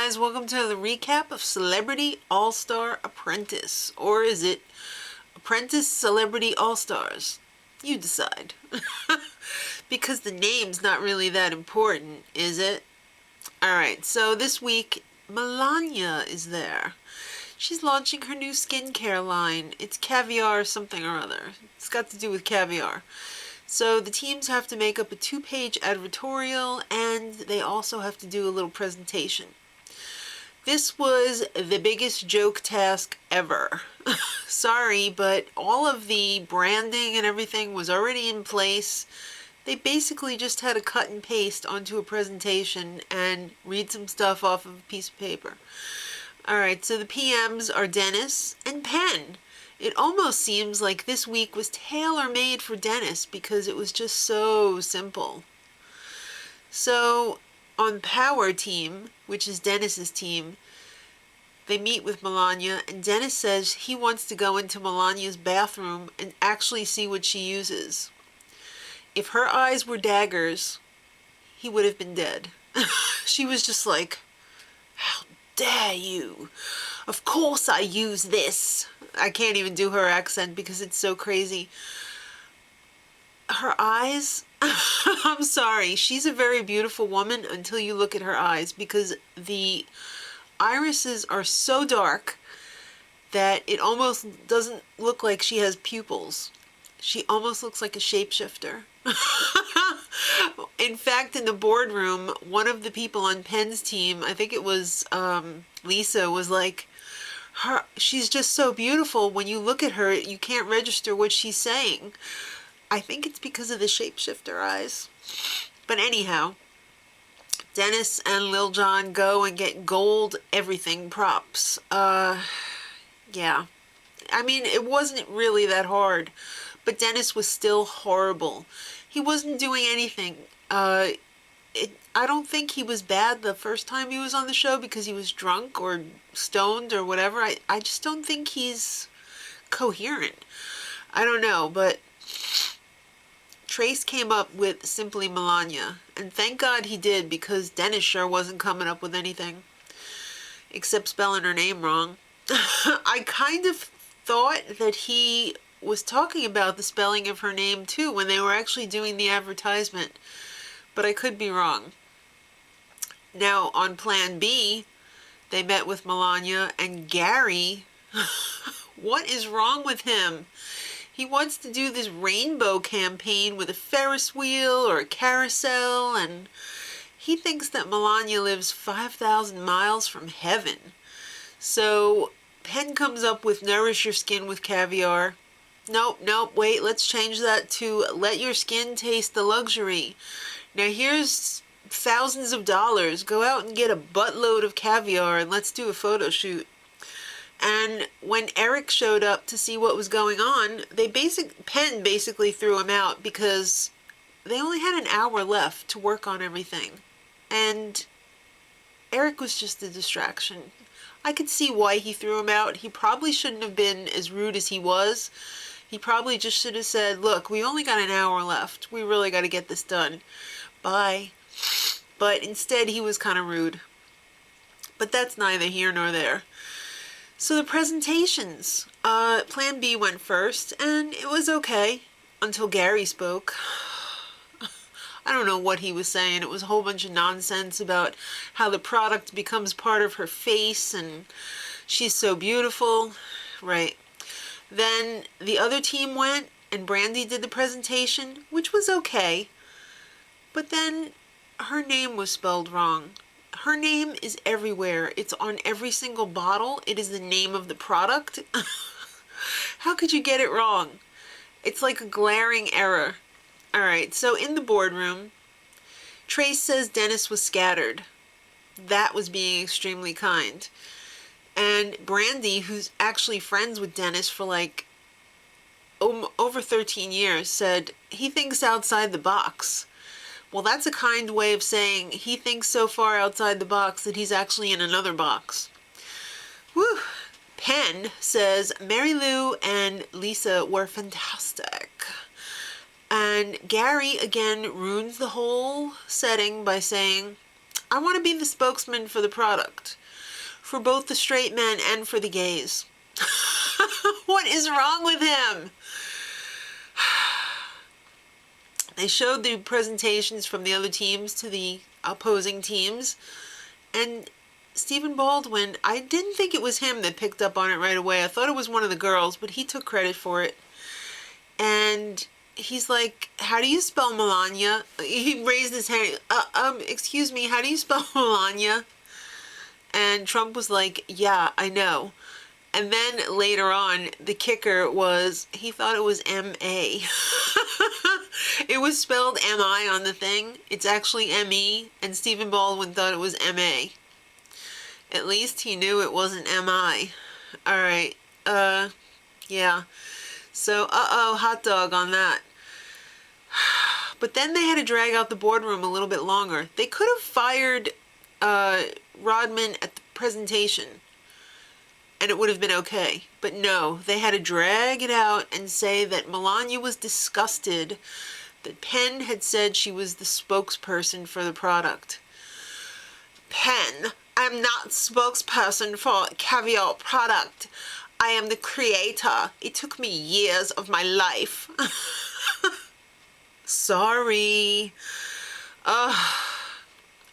guys, welcome to the recap of Celebrity All-Star Apprentice. Or is it Apprentice Celebrity All-Stars? You decide. Because the name's not really that important, is it? Alright, so this week, Melania is there. She's launching her new skincare line. It's caviar something or other. It's got to do with caviar. So the teams have to make up a 2-page advertorial, and they also have to do a little presentation. This was the biggest joke task ever. Sorry, but all of the branding and everything was already in place. They basically just had to cut and paste onto a presentation and read some stuff off of a piece of paper. Alright, so the PMs are Dennis and Penn. It almost seems like this week was tailor-made for Dennis because it was just so simple. So on Power Team, which is Dennis's team, they meet with Melania, and Dennis says he wants to go into Melania's bathroom and actually see what she uses. If her eyes were daggers, he would have been dead. She was just like, "How dare you? Of course I use this." I can't even do her accent because it's so crazy. Her eyes, I'm sorry, she's a very beautiful woman until you look at her eyes, because the irises are so dark that it almost doesn't look like she has pupils. She almost looks like a shapeshifter. In fact, in the boardroom, one of the people on Penn's team, I think it was Lisa, was like, she's just so beautiful. When you look at her, you can't register what she's saying. I think it's because of the shapeshifter eyes. But anyhow, Dennis and Lil Jon go and get gold everything props. Yeah. I mean, it wasn't really that hard, but Dennis was still horrible. He wasn't doing anything. I don't think he was bad the first time he was on the show because he was drunk or stoned or whatever. I just don't think he's coherent. I don't know, but Trace came up with Simply Melania, and thank God he did, because Dennis sure wasn't coming up with anything except spelling her name wrong. I kind of thought that he was talking about the spelling of her name too when they were actually doing the advertisement, but I could be wrong. Now, on Plan B, they met with Melania, and Gary, what is wrong with him? He wants to do this rainbow campaign with a Ferris wheel or a carousel, and he thinks that Melania lives 5,000 miles from heaven. So Penn comes up with nourish your skin with caviar. Nope, wait, let's change that to let your skin taste the luxury. Now here's thousands of dollars. Go out and get a buttload of caviar and let's do a photo shoot. And when Eric showed up to see what was going on, Penn basically threw him out because they only had an hour left to work on everything. And Eric was just a distraction. I could see why he threw him out. He probably shouldn't have been as rude as he was. He probably just should have said, "Look, we only got an hour left. We really got to get this done. Bye." But instead, he was kind of rude. But that's neither here nor there. So the presentations. Plan B went first, and it was okay until Gary spoke. I don't know what he was saying. It was a whole bunch of nonsense about how the product becomes part of her face, and she's so beautiful. Right. Then the other team went, and Brandy did the presentation, which was okay. But then her name was spelled wrong. Her name is everywhere. It's on every single bottle. It is the name of the product. How could you get it wrong? It's like a glaring error. Alright, so in the boardroom, Trace says Dennis was scattered. That was being extremely kind. And Brandy, who's actually friends with Dennis for like over 13 years, said he thinks outside the box. Well, that's a kind way of saying he thinks so far outside the box that he's actually in another box. Whew. Penn says Mary Lou and Lisa were fantastic. And Gary again ruins the whole setting by saying, I want to be the spokesman for the product. For both the straight men and for the gays. What is wrong with him? They showed the presentations from the other teams to the opposing teams. And Stephen Baldwin, I didn't think it was him that picked up on it right away. I thought it was one of the girls, but he took credit for it. And he's like, how do you spell Melania? He raised his hand. Excuse me, how do you spell Melania? And Trump was like, yeah, I know. And then later on, the kicker was, he thought it was M-A. It was spelled M-I on the thing. It's actually M-E, and Stephen Baldwin thought it was M-A. At least he knew it wasn't M-I. Alright, yeah. So, hot dog on that. But then they had to drag out the boardroom a little bit longer. They could have fired Rodman at the presentation, and it would have been okay. But no, they had to drag it out and say that Melania was disgusted that Penn had said she was the spokesperson for the product. Penn, I'm not spokesperson for caviar product. I am the creator. It took me years of my life. Sorry.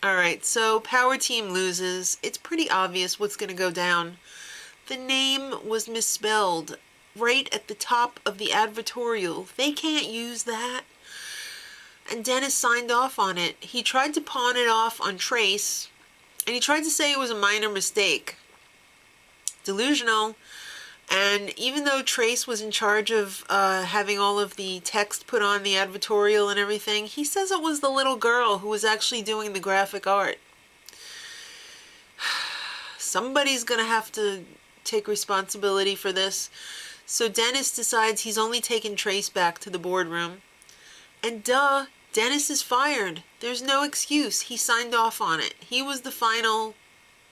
Alright, so Power Team loses. It's pretty obvious what's going to go down. The name was misspelled right at the top of the advertorial. They can't use that. And Dennis signed off on it. He tried to pawn it off on Trace, and he tried to say it was a minor mistake. Delusional. And even though Trace was in charge of having all of the text put on the advertorial and everything, he says it was the little girl who was actually doing the graphic art. Somebody's going to have to take responsibility for this. So Dennis decides he's only taking Trace back to the boardroom. And duh, Dennis is fired. There's no excuse. He signed off on it. He was the final,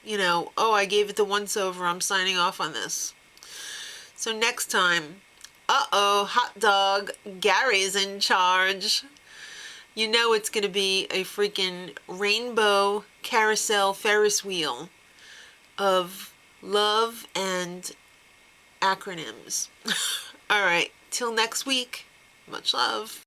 oh, I gave it the once-over. I'm signing off on this. So next time, hot dog, Gary's in charge. You know it's going to be a freaking rainbow carousel Ferris wheel of love and acronyms. All right, till next week, much love.